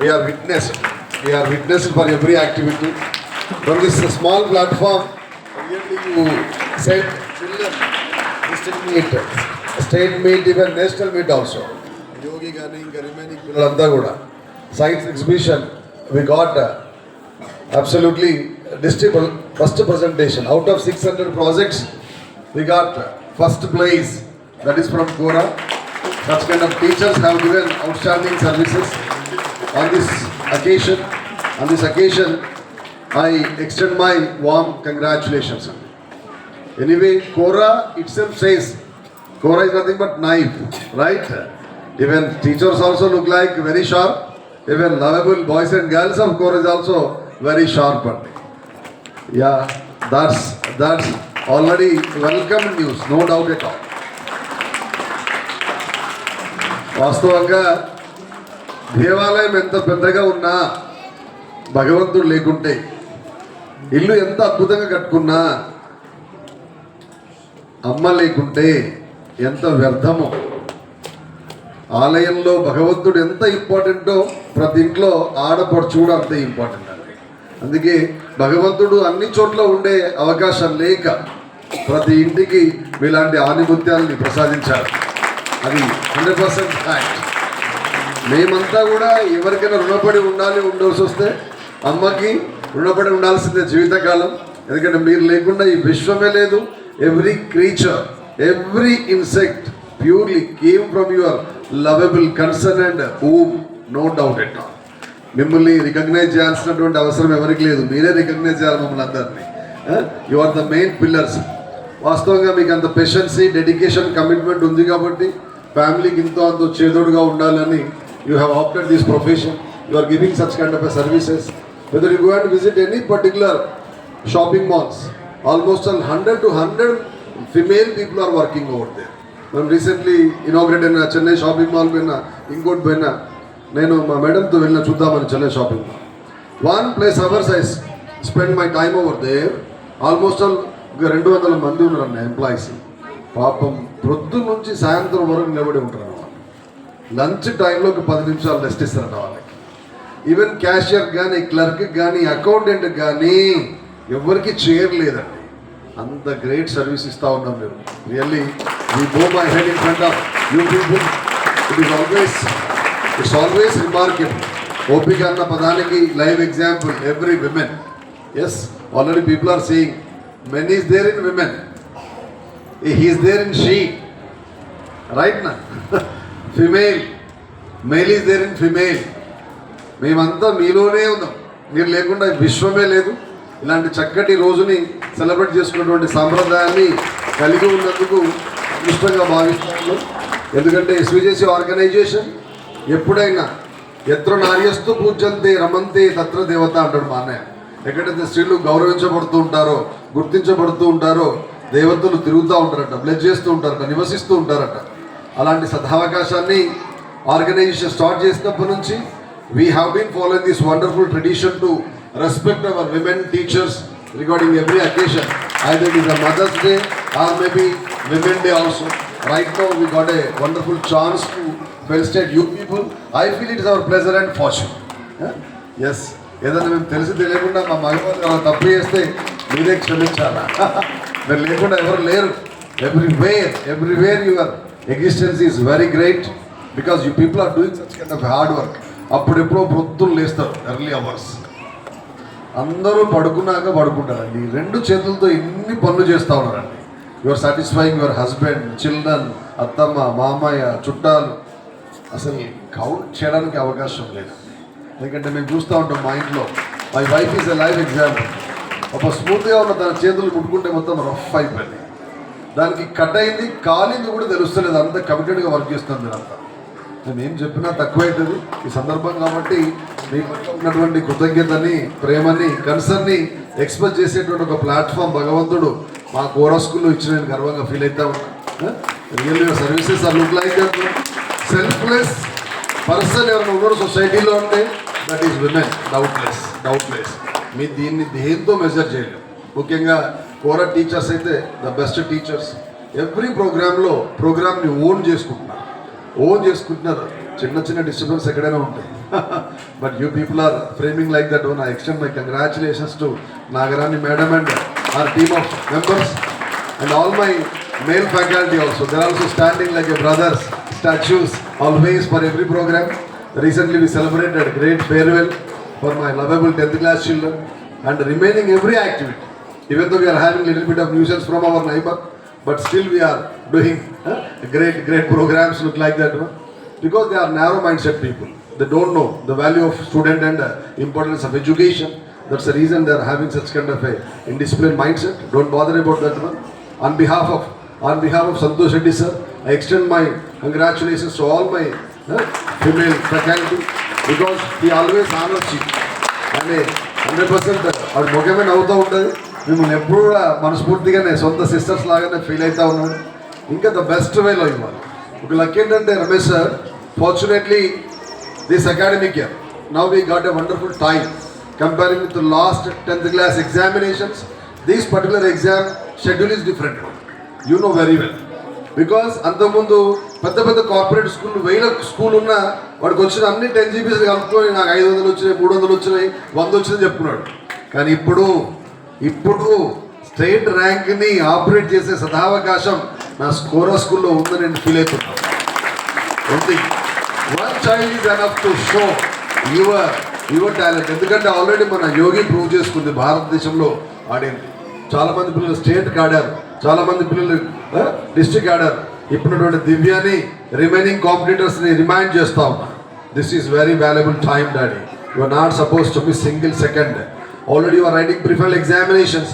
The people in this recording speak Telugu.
we are witnessed for every activity. From this small platform, really you said children, district meet, state meet, even national meet also. Yogi Gani, remaining Pilalanta Guda. Science exhibition, we got absolutely district first presentation. Out of 600 projects, we got first place. That is from Kora. Such kind of teachers have given outstanding services. On this occasion, I extend my warm congratulations. Anyway, Kora itself says, Kora is nothing but knife, right? Even teachers also look like very sharp. Even lovable boys and girls of Kora is also very sharp. Yeah, that's already welcome news, no doubt at all. వాస్తవంగా దేవాలయం ఎంత పెద్దగా ఉన్నా భగవంతుడు లేకుంటే, ఇల్లు ఎంత అద్భుతంగా కట్టుకున్నా అమ్మ లేకుంటే ఎంత వ్యర్థమో. ఆలయంలో భగవంతుడు ఎంత ఇంపార్టెంటో ప్రతి ఇంట్లో ఆడపడుచు కూడా అంతే ఇంపార్టెంట్ అండి. అందుకే భగవంతుడు అన్ని చోట్ల ఉండే అవకాశం లేక ప్రతి ఇంటికి ఇలాంటి ఆనిముత్యాలని ప్రసాదించారు. అది 100% ఫ్యాక్ట్. మేమంతా కూడా ఎవరికైనా రుణపడి ఉండాల్సి వస్తే అమ్మకి రుణపడి ఉండాల్సిందే జీవితకాలం. ఎందుకంటే మీరు లేకుండా ఈ విశ్వమే లేదు. Every creature, every insect purely came from your lovable concern and home, no doubt at all. మిమ్మల్ని రికగ్నైజ్ చేయాల్సినటువంటి అవసరం ఎవరికి లేదు. మీరే రికగ్నైజ్ చేయాలి మమ్మల్ని అందరినీ. You are the main pillars. వాస్తవంగా మీకు అంత పేషెన్సీ, డెడికేషన్, కమిట్మెంట్ ఉంది కాబట్టి ఫ్యామిలీకి ఇంతో అంత చేదోడుగా ఉండాలని you have opted this profession. You are giving such kind of services. Whether you go and visit any particular shopping malls, almost 100 to 100 female people are working over there. మనం రీసెంట్లీ ఇనాగ్రేట్ అయిన చెన్నై షాపింగ్ మాల్ పోయినా, ఇంకోటి పోయినా, నేను మా మేడంతో వెళ్ళిన చూద్దామని Chennai shopping mall. 1+ hours I spend my time over there. Almost 200 మంది ఉన్నారన్న ఎంప్లాయీస్. పాపం ప్రొద్దు నుంచి సాయంత్రం వరకు నిలబడి ఉంటారు వాళ్ళు. లంచ్ టైంలో ఒక 10 నిమిషాలు రెస్ట్ ఇస్తారన్న వాళ్ళకి. ఈవెన్ క్యాషియర్ కానీ, క్లర్క్ కానీ, అకౌంటెంట్ కానీ ఎవరికి చేయలేదండి. అంత గ్రేట్ సర్వీస్ ఇస్తూ ఉన్నాం మీరు. Really we bow my head in front of you people. It's always remarkable. ఓపిక అన్న పదానికి live example every women. Yes, already people are seeing men is there in women, he is there in she, right na? Female, male is there in female. మేమంతా మీలోనే ఉన్నాం. మీరు లేకుండా విశ్వమే లేదు. ఇలాంటి చక్కటి రోజుని సెలబ్రేట్ చేసుకున్నటువంటి సాంప్రదాయాన్ని కలిగి ఉన్నందుకు ఇష్టంగా భావిస్తున్నాను. ఎందుకంటే ఎస్విజేసి ఆర్గనైజేషన్ ఎప్పుడైనా ఎత్ర నార్యస్తు పూజ్యంతే రమంతే తత్ర దేవత అంటాడు మా అన్నయ్య. ఎక్కడైతే స్త్రీలు గౌరవించబడుతూ ఉంటారో, గుర్తించబడుతూ ఉంటారో, దేవతలు తిరుగుతూ ఉంటారట, బ్లెస్ చేస్తూ ఉంటారట, నివసిస్తూ ఉంటారట. అలాంటి సదావకాశాన్ని ఆర్గనైజేషన్ స్టార్ట్ చేసినప్పటి నుంచి we have been following this wonderful tradition to respect our women teachers regarding every occasion. Either it is a mother's day or maybe women day also. Right now we got a wonderful chance to felicitate you people. I feel it is our pleasure and fortune. Yes, ఏదైనా మేము తెలిసి తెలియకుండా మా మగవాళ్ళు అలా తప్పు చేస్తే మీరే క్షమించాలా. మీరు లేకుండా ఎవరు లేరు. Everywhere your existence is very great because you people are doing such kind of hard work. అప్పుడెప్పుడో వృత్తులు లేస్తారు, ఎర్లీ అవర్స్. అందరూ పడుకుంటారండి. 2 చేతులతో ఎన్ని పనులు చేస్తూ ఉన్నారండి. Your satisfying your husband, children, అత్తమ్మ, మామయ్య, చుట్టాలు. అసలు కౌంట్ చేయడానికి అవకాశం లేదు. ఎందుకంటే మేము చూస్తూ ఉంటాం మా ఇంట్లో. My wife is a live example. ఒక స్మూత్గా ఉన్న తన చేతులు ముట్టుకుంటే మొత్తం రఫ్ అయిపోయింది. దానికి కట్ అయింది, కాలింది కూడా తెలుస్తలేదు. అంత కమిటెడ్గా వర్క్ చేస్తుంది అంతా. నేను ఏం చెప్పినా తక్కువైతుంది ఈ సందర్భం. కాబట్టి మీకు ఉన్నటువంటి కృతజ్ఞతని, ప్రేమని, కన్సర్న్ని ఎక్స్ప్రెస్ చేసేటువంటి ఒక ప్లాట్ఫామ్ భగవంతుడు మా కోరా స్కూల్లో ఇచ్చిన నేను గర్వంగా ఫీల్ అవుతా ఉన్నా. Real your services are look like selfless person ఎవరైనా ఉన్నాడు సొసైటీలో అంటే దట్ ఈస్ విమెన్. డౌట్లెస్. మీ దీన్ని దేంతో మెజర్ చేయలేము. ముఖ్యంగా కోరా టీచర్స్ అయితే ద బెస్ట్ టీచర్స్. ఎవ్రీ ప్రోగ్రామ్ని ఓన్ చేసుకుంటున్నారు. చిన్న చిన్న డిస్టర్బెన్స్ ఎక్కడైనా ఉంటాయి. But you people are framing like that one. I extend my congratulations to Nagarani Madam and our team of members and all my male faculty also. They are also standing like a brothers, statues, always for every program. Recently we celebrated a great farewell for my lovable 10th class children and remaining every activity. Even though we are having a little bit of nuisance from our neighbor, but still we are doing great programs look like that one. Because they are narrow mindset people. They don't know the value of student and importance of education. That's the reason they are having such kind of a indisciplined mindset. Don't bother about that one. On behalf of Santosh Reddy sir, I extend my congratulations to all my female faculty because he always honors you. And 100% వాడు ముఖ్యమైన అవుతూ ఉంటుంది. మిమ్మల్ని ఎప్పుడు కూడా మనస్ఫూర్తిగానే సొంత సిస్టర్స్ లాగానే ఫీల్ అవుతూ ఉన్నాడు. ఇంకా ద బెస్ట్ వేలో ఇవ్వాలి. ఒక లక్ ఏంటంటే Ramesh sir, fortunately this academic year, now we got a wonderful time comparing with the last 10th class examinations. This particular exam schedule is different. You know very well. Because అంతకుముందు పెద్ద పెద్ద కార్పొరేట్ స్కూల్ 1000 స్కూల్ ఉన్నా వాడికి వచ్చిన అన్ని 10 GPs కలుపుకొని నాకు 500 వచ్చినాయి, 300 వచ్చినాయి, 100 వచ్చినాయి చెప్పుకున్నాడు. కానీ ఇప్పుడు స్టేట్ ర్యాంక్ని ఆపరేట్ చేసే సదావకాశం నా స్కోరా స్కూల్లో ఉందని నేను ఫీల్ అవుతున్నాను. One child is enough to show your talent. ఎందుకంటే ఆల్రెడీ మన యోగి ప్రూవ్ చేసుకుంది భారతదేశంలో ఆడింది. చాలా మంది పిల్లలు స్టేట్కి ఆడారు, చాలా మంది పిల్లలు డిస్ట్రిక్ట్ ఆడారు. ఇప్పుడున్నటువంటి దివ్యాని రిమైనింగ్ కాంపిటీటర్స్ని రిమైండ్ చేస్తా ఉన్నా. This is very valuable time daddy. You are not suppose to miss single second. Already you are writing prefinal examinations.